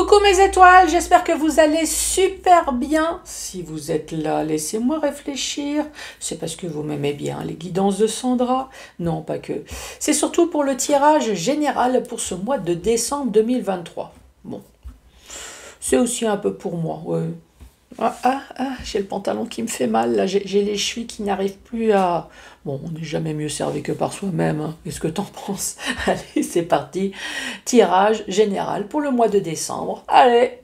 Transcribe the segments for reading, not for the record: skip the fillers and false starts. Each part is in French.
Coucou mes étoiles, j'espère que vous allez super bien. Si vous êtes là, laissez-moi réfléchir. C'est parce que vous m'aimez bien, les guidances de Sandra? Non, pas que. C'est surtout pour le tirage général pour ce mois de décembre 2023. Bon, c'est aussi un peu pour moi, ouais. J'ai le pantalon qui me fait mal, là, j'ai les chevilles qui n'arrivent plus à... Bon, on n'est jamais mieux servi que par soi-même, hein. Qu'est-ce que t'en penses? Allez, c'est parti. Tirage général pour le mois de décembre. Allez.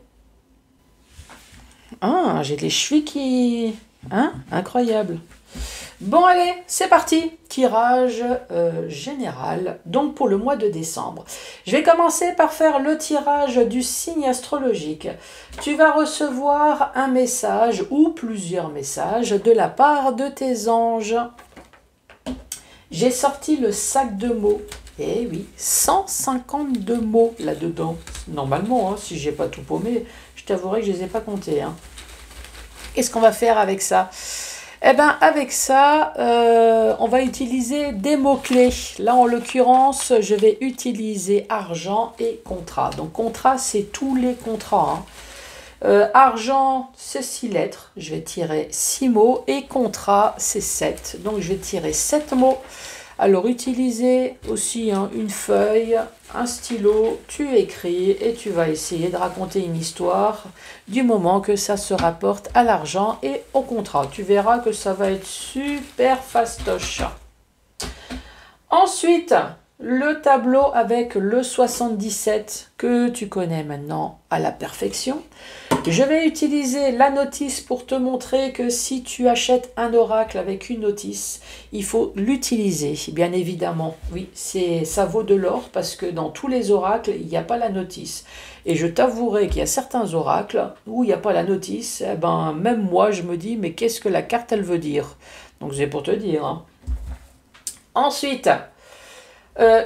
Ah, j'ai les chevilles qui... Hein? Incroyable. Bon, allez, c'est parti. Tirage général, donc pour le mois de décembre. Je vais commencer par faire le tirage du signe astrologique. Tu vas recevoir un message ou plusieurs messages de la part de tes anges. J'ai sorti le sac de mots. Eh oui, 152 mots là-dedans. Normalement, hein, si j'ai pas tout paumé, je t'avouerai que je les ai pas comptés. Hein. Qu'est-ce qu'on va faire avec ça? Eh bien, avec ça, on va utiliser des mots-clés. Là, en l'occurrence, je vais utiliser argent et contrat. Donc, contrat, c'est tous les contrats. Hein. Argent, c'est 6 lettres. Je vais tirer 6 mots. Et contrat, c'est 7. Donc, je vais tirer 7 mots. Alors, utilisez aussi hein, une feuille, un stylo, tu écris et tu vas essayer de raconter une histoire du moment que ça se rapporte à l'argent et au contrat. Tu verras que ça va être super fastoche. Ensuite, le tableau avec le 77 que tu connais maintenant à la perfection. Je vais utiliser la notice pour te montrer que si tu achètes un oracle avec une notice, il faut l'utiliser, bien évidemment. Oui, ça vaut de l'or parce que dans tous les oracles, il n'y a pas la notice. Et je t'avouerai qu'il y a certains oracles où il n'y a pas la notice. Eh ben, même moi, je me dis, mais qu'est-ce que la carte, elle veut dire? Donc, c'est pour te dire. Hein. Ensuite...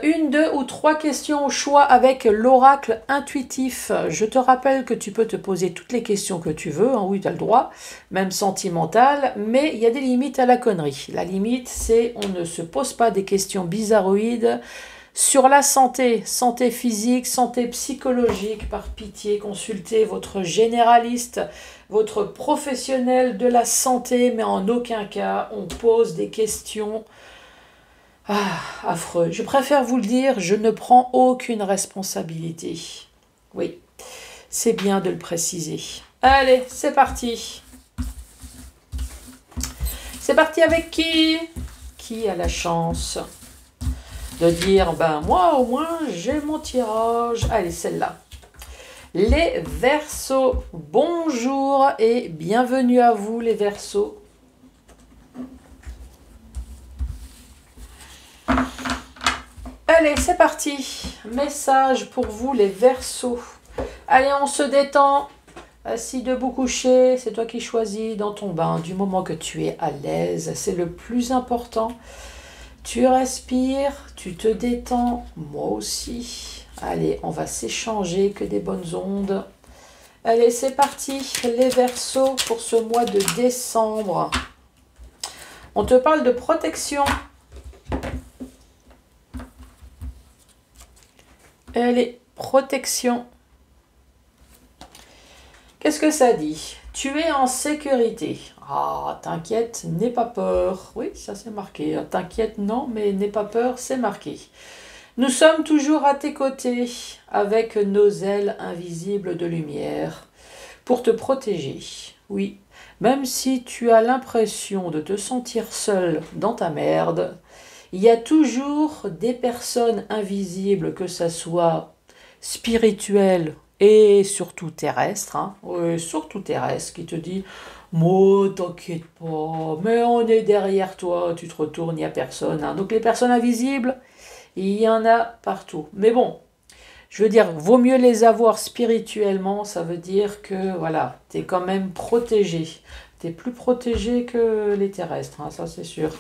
une, deux ou trois questions au choix avec l'oracle intuitif. Je te rappelle que tu peux te poser toutes les questions que tu veux, hein, oui tu as le droit, même sentimentales, mais il y a des limites à la connerie. La limite c'est on ne se pose pas des questions bizarroïdes sur la santé, santé physique, santé psychologique, par pitié consultez votre généraliste, votre professionnel de la santé, mais en aucun cas on pose des questions... Ah, affreux. Je préfère vous le dire, je ne prends aucune responsabilité. Oui, c'est bien de le préciser. Allez, c'est parti. C'est parti avec qui? Qui a la chance de dire, ben moi au moins j'ai mon tirage. Allez, celle-là. Les Verseaux, bonjour et bienvenue à vous les Verseaux. Allez, c'est parti. Message pour vous, les Verseaux. Allez, on se détend. Assis, debout, couché. C'est toi qui choisis dans ton bain. Du moment que tu es à l'aise, c'est le plus important. Tu respires, tu te détends. Moi aussi. Allez, on va s'échanger que des bonnes ondes. Allez, c'est parti. Les Verseaux pour ce mois de décembre. On te parle de protection. Allez, protection. Qu'est-ce que ça dit? Tu es en sécurité. Ah, t'inquiète, n'aie pas peur. Oui, ça c'est marqué. T'inquiète, non, mais n'aie pas peur, c'est marqué. Nous sommes toujours à tes côtés, avec nos ailes invisibles de lumière, pour te protéger. Oui, même si tu as l'impression de te sentir seul dans ta merde, il y a toujours des personnes invisibles, que ça soit spirituel et surtout terrestre, hein, surtout terrestre, qui te dit « Moi, t'inquiète pas, mais on est derrière toi, tu te retournes, il n'y a personne. Hein. » Donc les personnes invisibles, il y en a partout. Mais bon, je veux dire, vaut mieux les avoir spirituellement, ça veut dire que voilà, tu es quand même protégé. Tu es plus protégé que les terrestres, hein, ça c'est sûr.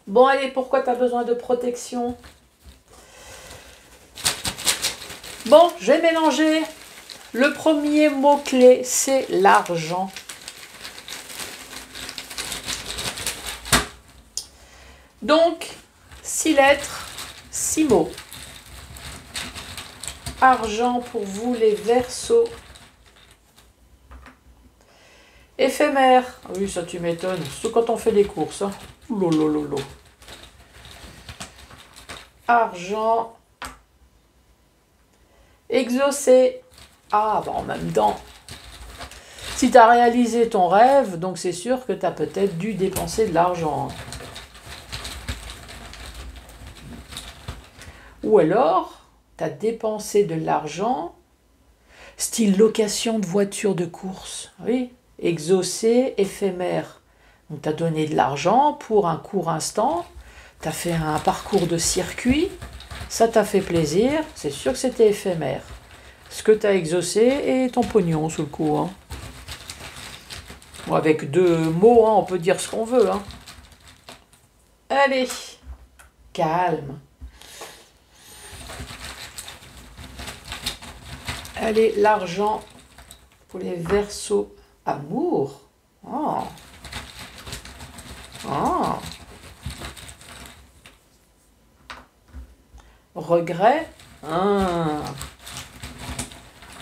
Bon, allez, pourquoi tu as besoin de protection? Bon, je vais mélanger. Le premier mot-clé, c'est l'argent. Donc, 6 lettres, 6 mots. argent pour vous les Verseaux. Éphémère. Oui, ça tu m'étonnes. Surtout quand on fait des courses. Hein. Lolololo. Argent. Exaucé. Ah, bah en même temps. Si tu as réalisé ton rêve, donc c'est sûr que tu as peut-être dû dépenser de l'argent. Ou alors, tu as dépensé de l'argent, style location de voiture de course. Oui, exaucé, éphémère. Donc tu as donné de l'argent pour un court instant, tu as fait un parcours de circuit, ça t'a fait plaisir, c'est sûr que c'était éphémère. Ce que tu as exaucé et ton pognon sous le coup. Hein. Bon, avec deux mots, hein, on peut dire ce qu'on veut. Hein. Allez, calme. Allez, l'argent pour les Verseaux. Amour. Oh. Oh. Regret. Ah.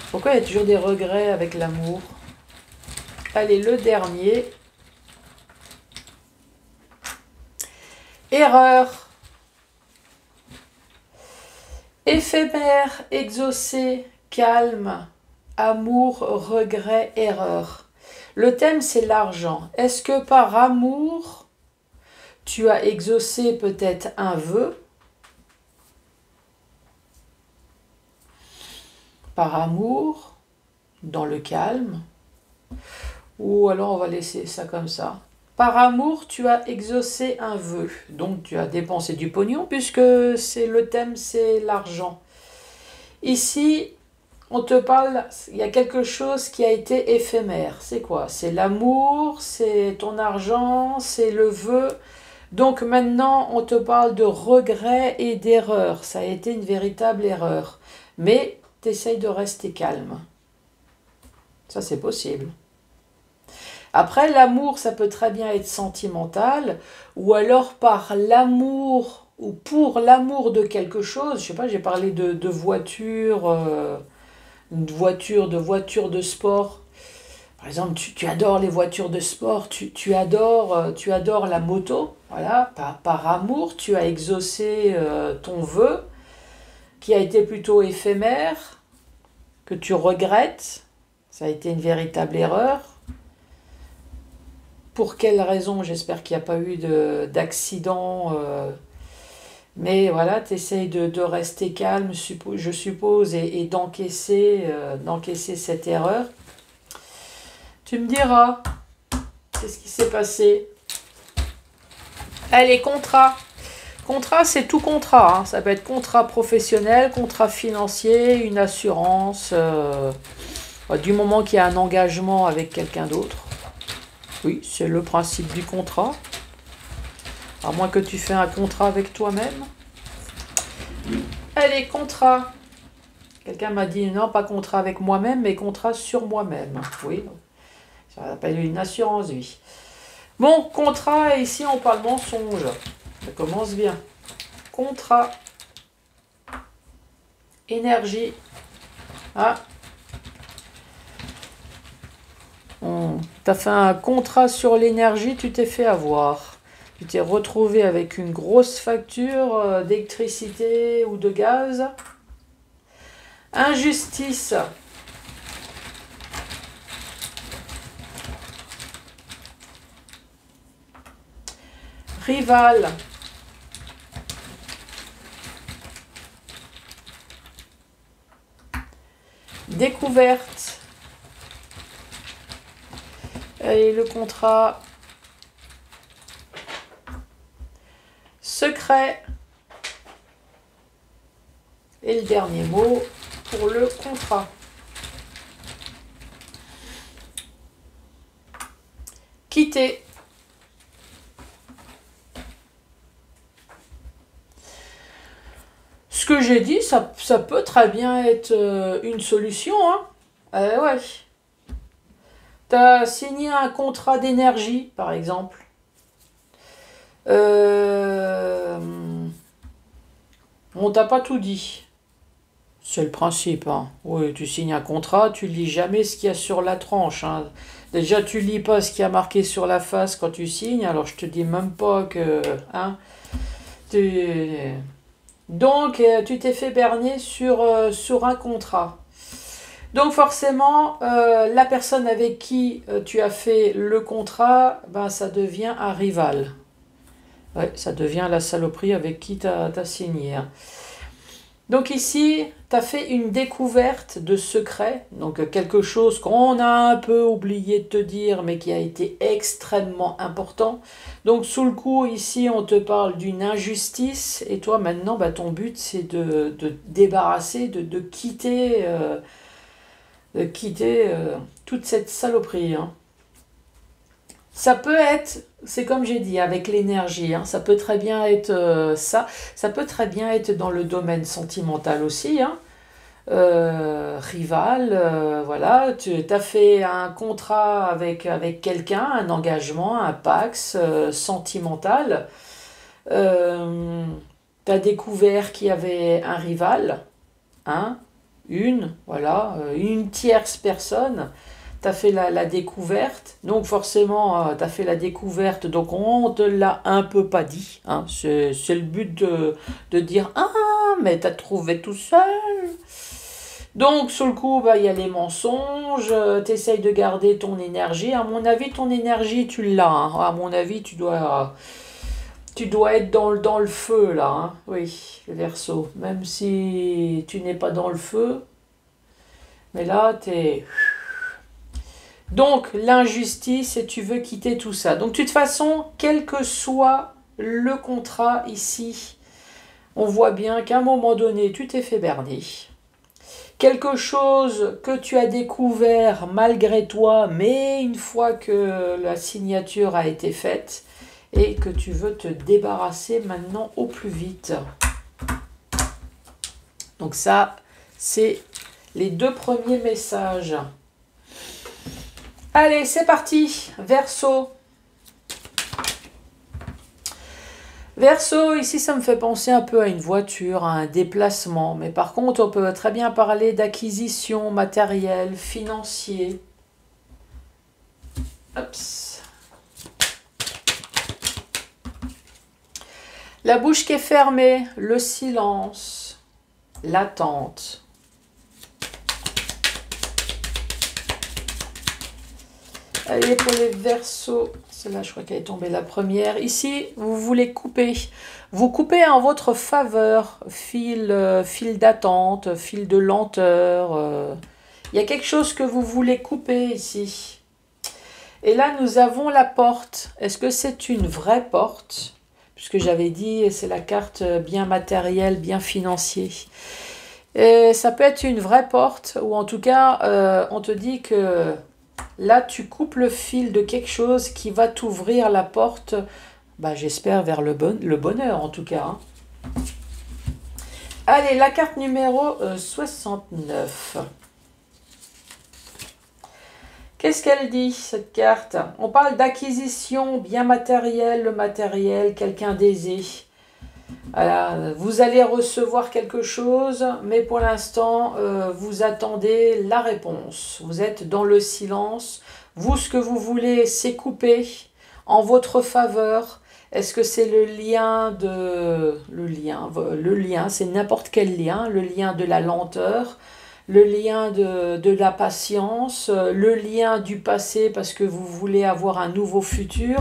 Pourquoi il y a toujours des regrets avec l'amour? Allez, le dernier. Erreur. Éphémère, exaucé, calme, amour, regret, erreur. Le thème, c'est l'argent. Est-ce que par amour, tu as exaucé peut-être un vœu? Par amour, dans le calme. Ou alors on va laisser ça comme ça. Par amour, tu as exaucé un vœu. Donc tu as dépensé du pognon puisque c'est le thème, c'est l'argent. Ici, on te parle, il y a quelque chose qui a été éphémère. C'est quoi? C'est l'amour, c'est ton argent, c'est le vœu. Donc maintenant, on te parle de regret et d'erreur. Ça a été une véritable erreur. Mais tu essayes de rester calme. Ça, c'est possible. Après, l'amour, ça peut très bien être sentimental, ou alors par l'amour, ou pour l'amour de quelque chose. Je sais pas, j'ai parlé de voiture, de voiture de sport. Par exemple, tu adores les voitures de sport, tu adores la moto. Voilà, par amour, tu as exaucé ton vœu, qui a été plutôt éphémère, que tu regrettes. Ça a été une véritable erreur. Pour quelle raison? J'espère qu'il n'y a pas eu d'accident. Mais voilà, tu essayes de rester calme, je suppose, et d'encaisser cette erreur. Tu me diras, qu'est-ce qui s'est passé? Allez, contrat. Contrat, c'est tout contrat. Hein. Ça peut être contrat professionnel, contrat financier, une assurance. Du moment qu'il y a un engagement avec quelqu'un d'autre. Oui, c'est le principe du contrat. À moins que tu fais un contrat avec toi-même. Allez, contrat. Quelqu'un m'a dit non, pas contrat avec moi-même, mais contrat sur moi-même. Oui, ça s'appelle une assurance vie. Bon, contrat, ici on parle mensonge. Ça commence bien. Contrat. Énergie. Ah. Tu as fait un contrat sur l'énergie, tu t'es fait avoir. Tu t'es retrouvé avec une grosse facture d'électricité ou de gaz. Injustice. Rival. Découverte. Et le contrat. Secret. Et le dernier mot pour le contrat. Quitter. Ce que j'ai dit, ça peut très bien être une solution. Hein. Ouais. Tu as signé un contrat d'énergie, par exemple. On t'a pas tout dit. C'est le principe, hein. Oui, tu signes un contrat, tu lis jamais ce qu'il y a sur la tranche, hein. Déjà, tu lis pas ce qu'il y a marqué sur la face quand tu signes, alors je te dis même pas que... Hein, tu... Donc, tu t'es fait berner sur un contrat. Donc, forcément, la personne avec qui tu as fait le contrat, ben, ça devient un rival. Ouais, ça devient la saloperie avec qui tu as signé, hein. Donc ici, tu as fait une découverte de secret, donc quelque chose qu'on a un peu oublié de te dire, mais qui a été extrêmement important. Donc sous le coup, ici, on te parle d'une injustice, et toi maintenant, bah, ton but, c'est de débarrasser, de quitter, toute cette saloperie, hein. Ça peut être, c'est comme j'ai dit, avec l'énergie, hein, ça peut très bien être ça peut très bien être dans le domaine sentimental aussi, hein. Rival, voilà, tu as fait un contrat avec quelqu'un, un engagement, un pax sentimental, tu as découvert qu'il y avait un rival, hein, voilà, une tierce personne. Tu as fait la découverte, donc forcément, tu as fait la découverte, donc on te l'a un peu pas dit, hein. C'est le but de dire, ah, mais tu as trouvé tout seul. Donc, sur le coup, bah, il y a les mensonges, tu essayes de garder ton énergie. À mon avis, ton énergie, tu l'as, hein. À mon avis, tu dois être dans le feu, là, hein. Oui, le Verseau. Même si tu n'es pas dans le feu, mais là, tu es... Donc, l'injustice, et tu veux quitter tout ça. Donc, de toute façon, quel que soit le contrat ici, on voit bien qu'à un moment donné, tu t'es fait berner. Quelque chose que tu as découvert malgré toi, mais une fois que la signature a été faite, et que tu veux te débarrasser maintenant au plus vite. Donc ça, c'est les deux premiers messages. Allez, c'est parti, Verseau. Verseau, ici, ça me fait penser un peu à une voiture, à un déplacement. Mais par contre, on peut très bien parler d'acquisition matérielle, financier. Oups. La bouche qui est fermée, le silence, l'attente. Allez, pour les Verseaux, celle-là, je crois qu'elle est tombée la première. Ici, vous voulez couper. Vous coupez en votre faveur, fil d'attente, fil de lenteur. Il y a quelque chose que vous voulez couper ici. Et là, nous avons la porte. Est-ce que c'est une vraie porte? Puisque j'avais dit, c'est la carte bien matérielle, bien financier. Et ça peut être une vraie porte, ou en tout cas, on te dit que... Là, tu coupes le fil de quelque chose qui va t'ouvrir la porte, bah, j'espère, vers le bonheur en tout cas, hein. Allez, la carte numéro 69. Qu'est-ce qu'elle dit, cette carte? On parle d'acquisition bien matérielle, le matériel, quelqu'un d'aisé. Voilà, vous allez recevoir quelque chose, mais pour l'instant, vous attendez la réponse. Vous êtes dans le silence. Vous, ce que vous voulez, c'est couper en votre faveur. Est-ce que c'est le lien de... Le lien, c'est n'importe quel lien. Le lien de la lenteur, le lien de la patience, le lien du passé parce que vous voulez avoir un nouveau futur.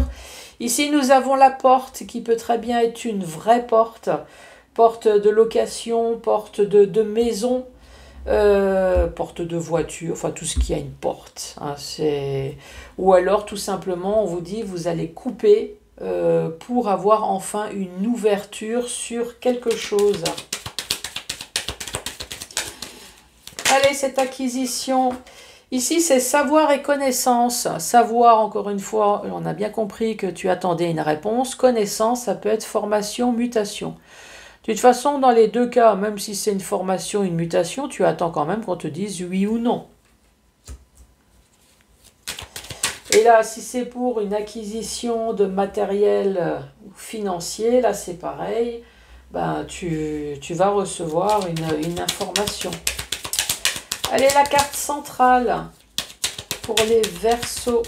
Ici, nous avons la porte qui peut très bien être une vraie porte. Porte de location, porte de maison, porte de voiture, enfin tout ce qui a une porte, hein, ou alors tout simplement, on vous dit, vous allez couper pour avoir enfin une ouverture sur quelque chose. Allez, cette acquisition... Ici, c'est savoir et connaissance. Savoir, encore une fois, on a bien compris que tu attendais une réponse. Connaissance, ça peut être formation, mutation. De toute façon, dans les deux cas, même si c'est une formation, une mutation, tu attends quand même qu'on te dise oui ou non. Et là, si c'est pour une acquisition de matériel financier, là c'est pareil. ben, tu vas recevoir une information. Allez, la carte centrale pour les Verseaux.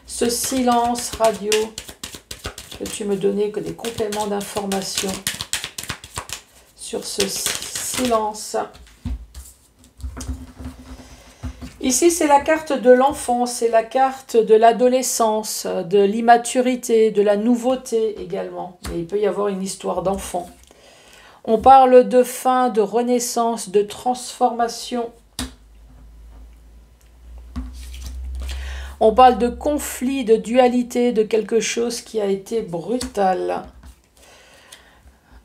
Ce silence radio, que tu me donnais que des compléments d'information sur ce silence. Ici, c'est la carte de l'enfance, c'est la carte de l'adolescence, de l'immaturité, de la nouveauté également. Et il peut y avoir une histoire d'enfant. On parle de fin, de renaissance, de transformation. On parle de conflit, de dualité, de quelque chose qui a été brutal,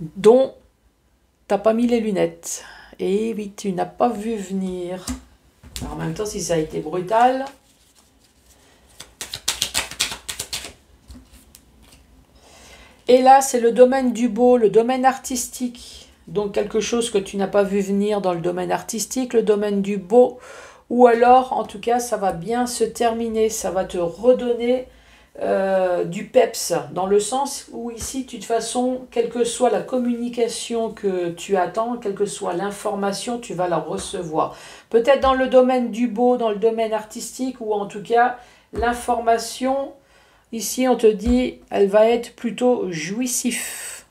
dont tu n'as pas mis les lunettes. Et oui, tu n'as pas vu venir. Alors, en même temps, si ça a été brutal, et là, c'est le domaine du beau, le domaine artistique. Donc, quelque chose que tu n'as pas vu venir dans le domaine artistique, le domaine du beau. Ou alors, en tout cas, ça va bien se terminer. Ça va te redonner du peps. Dans le sens où ici, de toute façon, quelle que soit la communication que tu attends, quelle que soit l'information, tu vas la recevoir. Peut-être dans le domaine du beau, dans le domaine artistique, ou en tout cas, l'information, ici, on te dit, elle va être plutôt jouissif.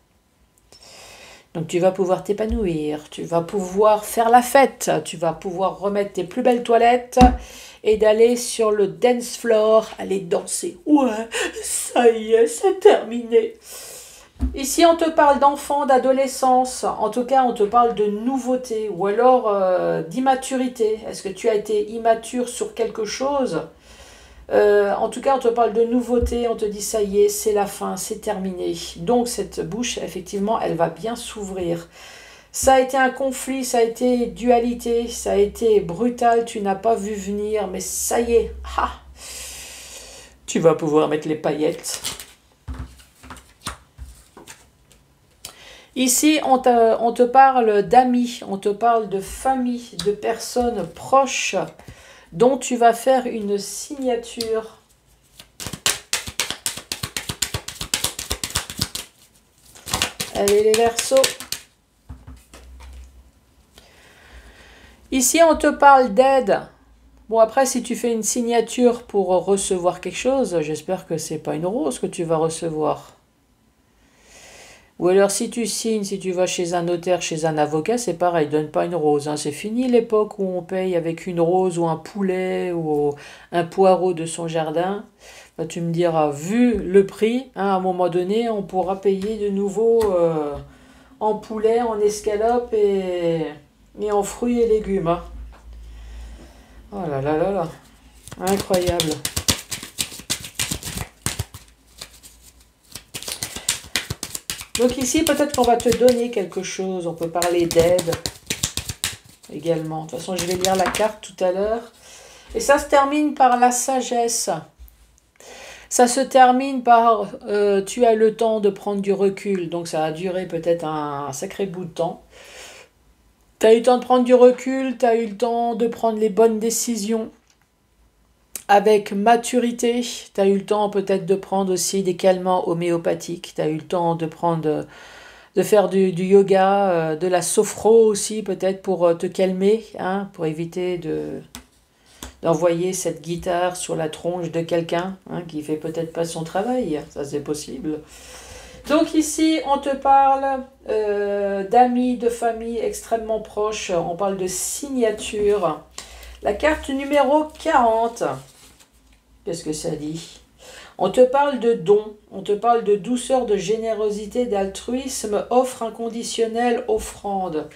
Donc tu vas pouvoir t'épanouir, tu vas pouvoir faire la fête, tu vas pouvoir remettre tes plus belles toilettes et d'aller sur le dance floor, aller danser. Ouais, ça y est, c'est terminé. Ici, on te parle d'enfant, d'adolescence, en tout cas, on te parle de nouveauté ou alors d'immaturité. Est-ce que tu as été immature sur quelque chose ? En tout cas, on te parle de nouveauté, on te dit ça y est, c'est la fin, c'est terminé. Donc cette bouche, effectivement, elle va bien s'ouvrir. Ça a été un conflit, ça a été dualité, ça a été brutal, tu n'as pas vu venir, mais ça y est, tu vas pouvoir mettre les paillettes. Ici, on te parle d'amis, on te parle de famille, de personnes proches, dont tu vas faire une signature. Allez les Verseaux. Ici, on te parle d'aide. Bon, après, si tu fais une signature pour recevoir quelque chose, j'espère que c'est pas une rose que tu vas recevoir. Ou alors, si tu signes, si tu vas chez un notaire, chez un avocat, c'est pareil, donne pas une rose. Hein. C'est fini l'époque où on paye avec une rose ou un poulet ou un poireau de son jardin. Bah, tu me diras, vu le prix, hein, à un moment donné, on pourra payer de nouveau en poulet, en escalope et en fruits et légumes. Hein. Oh là là là là, incroyable. Donc ici, peut-être qu'on va te donner quelque chose. On peut parler d'aide également. De toute façon, je vais lire la carte tout à l'heure. Et ça se termine par la sagesse. Ça se termine par tu as le temps de prendre du recul. Donc ça a duré peut-être un sacré bout de temps. Tu as eu le temps de prendre du recul. Tu as eu le temps de prendre les bonnes décisions. Avec maturité, tu as eu le temps peut-être de prendre aussi des calmants homéopathiques, tu as eu le temps de faire du yoga, de la sophro aussi peut-être pour te calmer, hein, pour éviter d'envoyer cette guitare sur la tronche de quelqu'un hein, qui fait peut-être pas son travail, ça c'est possible. Donc ici, on te parle d'amis, de famille extrêmement proches, on parle de signature. La carte numéro 40. Qu'est-ce que ça dit? On te parle de dons, on te parle de douceur, de générosité, d'altruisme, offre inconditionnelle, offrande.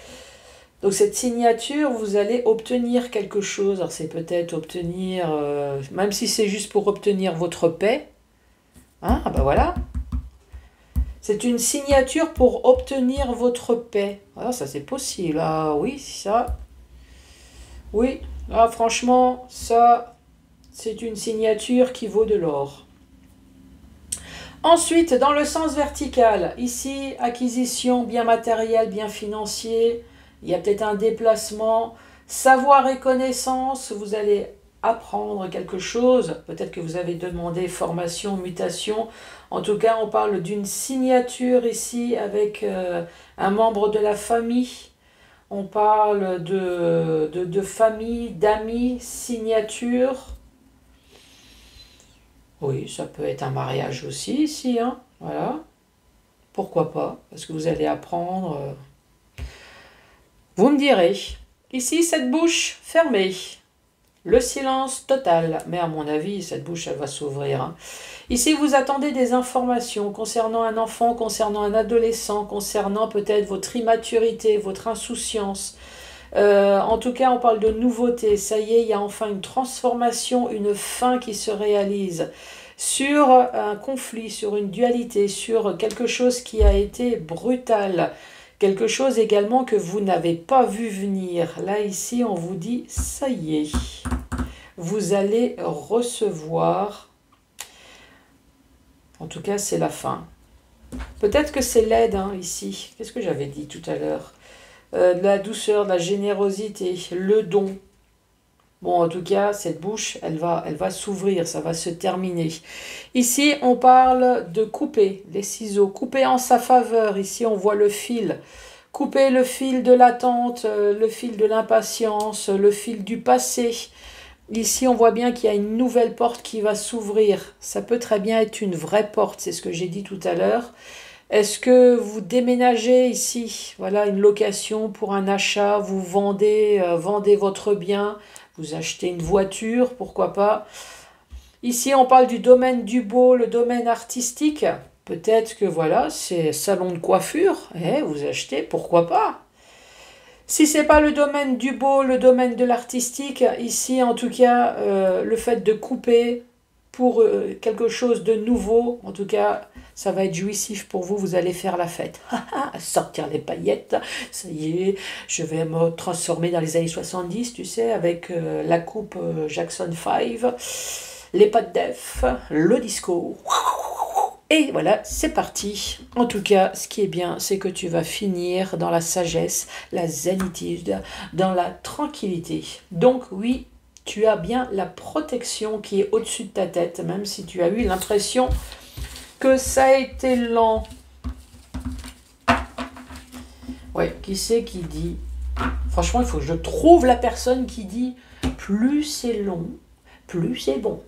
Donc cette signature, vous allez obtenir quelque chose. Alors c'est peut-être obtenir, même si c'est juste pour obtenir votre paix. Hein, ben voilà. C'est une signature pour obtenir votre paix. Ah, ça c'est possible. Ah oui, ça. Oui, ah, franchement, ça... c'est une signature qui vaut de l'or. Ensuite, dans le sens vertical, ici, acquisition, bien matériel, bien financier, il y a peut-être un déplacement, savoir et connaissance, vous allez apprendre quelque chose. Peut-être que vous avez demandé formation, mutation. En tout cas, on parle d'une signature ici avec un membre de la famille. On parle de famille, d'amis, signature. Oui, ça peut être un mariage aussi ici, hein. Voilà. Pourquoi pas? Parce que vous allez apprendre. Vous me direz. Ici, cette bouche fermée. Le silence total. Mais à mon avis, cette bouche, elle va s'ouvrir, hein. Ici, vous attendez des informations concernant un enfant, concernant un adolescent, concernant peut-être votre immaturité, votre insouciance. En tout cas, on parle de nouveauté. Ça y est, il y a enfin une transformation, une fin qui se réalise sur un conflit, sur une dualité, sur quelque chose qui a été brutal. Quelque chose également que vous n'avez pas vu venir. Là, ici, on vous dit, ça y est, vous allez recevoir. En tout cas, c'est la fin. Peut-être que c'est l'aide, hein, ici. Qu'est-ce que j'avais dit tout à l'heure? De la douceur, de la générosité, le don. Bon, en tout cas, cette bouche, elle va s'ouvrir, ça va se terminer. Ici, on parle de couper les ciseaux, couper en sa faveur. Ici, on voit le fil. Couper le fil de l'attente, le fil de l'impatience, le fil du passé. Ici, on voit bien qu'il y a une nouvelle porte qui va s'ouvrir. Ça peut très bien être une vraie porte, c'est ce que j'ai dit tout à l'heure. Est-ce que vous déménagez ici? Voilà, une location pour un achat, vous vendez votre bien, vous achetez une voiture, pourquoi pas. Ici, on parle du domaine du beau, le domaine artistique. Peut-être que voilà, c'est salon de coiffure, vous achetez, pourquoi pas. Si ce n'est pas le domaine du beau, le domaine de l'artistique, ici en tout cas, le fait de couper pour quelque chose de nouveau, en tout cas, ça va être jouissif pour vous, vous allez faire la fête. Sortir les paillettes, ça y est, je vais me transformer dans les années 70, tu sais, avec la coupe Jackson 5, les pattes d'Ef, le disco. Et voilà, c'est parti. En tout cas, ce qui est bien, c'est que tu vas finir dans la sagesse, la zénitude, dans la tranquillité. Donc oui, tu as bien la protection qui est au-dessus de ta tête, même si tu as eu l'impression que ça a été lent. Ouais, qui c'est qui dit? Franchement, il faut que je trouve la personne qui dit plus c'est long, plus c'est bon.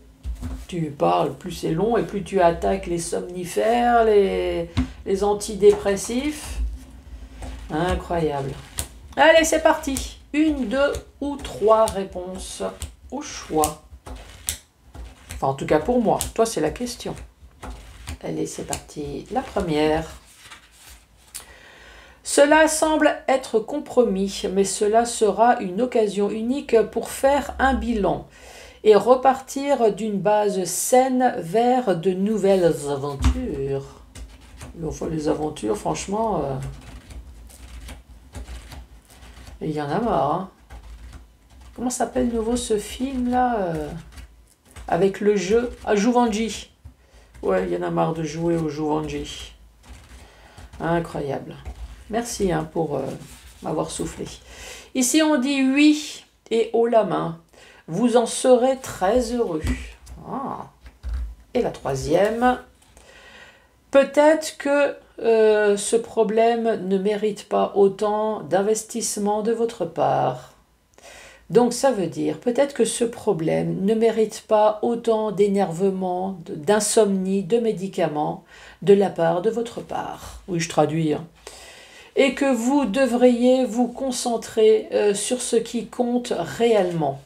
Tu parles, plus c'est long et plus tu attaques les somnifères, les antidépressifs. Incroyable. Allez, c'est parti. 1, 2 ou 3 réponses au choix. Enfin, en tout cas pour moi. Toi, c'est la question. Allez, c'est parti. La première. Cela semble être compromis, mais cela sera une occasion unique pour faire un bilan et repartir d'une base saine vers de nouvelles aventures. Enfin, les aventures, franchement, il y en a marre. Hein. Comment s'appelle nouveau ce film-là avec le jeu Jumanji. Ouais, il y en a marre de jouer au Jumanji. Incroyable. Merci pour m'avoir soufflé. Ici, on dit oui et haut la main. Vous en serez très heureux. Et la troisième. Peut-être que ce problème ne mérite pas autant d'investissement de votre part. Donc ça veut dire peut-être que ce problème ne mérite pas autant d'énervement, d'insomnie, de médicaments de la part de votre part. Oui, je traduis. Hein. Et que vous devriez vous concentrer sur ce qui compte réellement.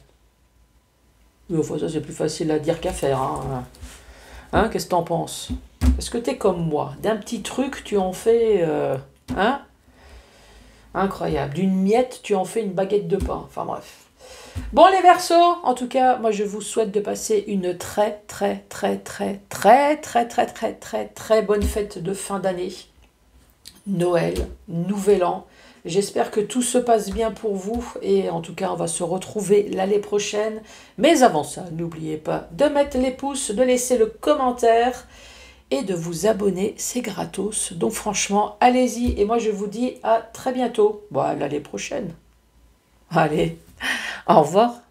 Oui, enfin, ça c'est plus facile à dire qu'à faire. Hein, qu'est-ce que t'en penses? Est-ce que t'es comme moi? D'un petit truc, tu en fais... Incroyable. D'une miette, tu en fais une baguette de pain. Enfin bref. Bon les Verseaux, en tout cas, moi je vous souhaite de passer une très bonne fête de fin d'année. Noël, Nouvel An. J'espère que tout se passe bien pour vous et en tout cas on va se retrouver l'année prochaine. Mais avant ça, n'oubliez pas de mettre les pouces, de laisser le commentaire et de vous abonner, c'est gratos. Donc franchement, allez-y et moi je vous dis à très bientôt. Bon, à l'année prochaine. Allez, au revoir.